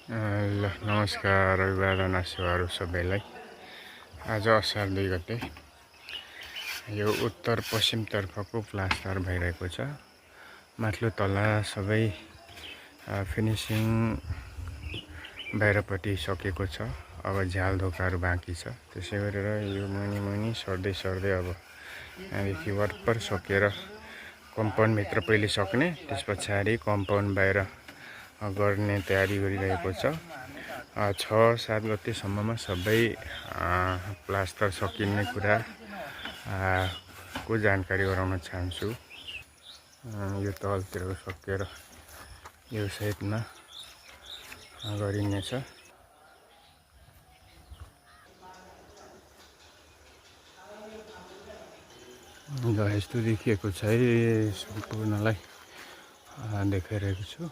ल नमस्कार अभिवादन आशीर्वाद सबैलाई। आज असार 2 गते यो उत्तर पश्चिमतर्फको प्लास्टर भइरहेको छ। माथिल्लो तला सबै फिनिसिङ बाहिरपट्टि सकेको छ। अब झ्याल ढोकाहरू बाँकी छ। त्यसै गरेर यो मुनि सर्दै अब यहाँदेखि वरपर सकेर कम्पाउन्डभित्र पहिले सक्ने, त्यस पछाडि कम्पाउन्ड बाहिर गर्ने तयारी गरिरहेको छ। 6-7 गतेसम्ममा सबै प्लास्टर सकिने कुरा को जानकारी गराउन चाहन्छु। यो तलतिर सकेर यो साइडमा गरिनेछ। यस्तो देखिएको छ है, सम्पूर्णलाई देखाइरहेको छु।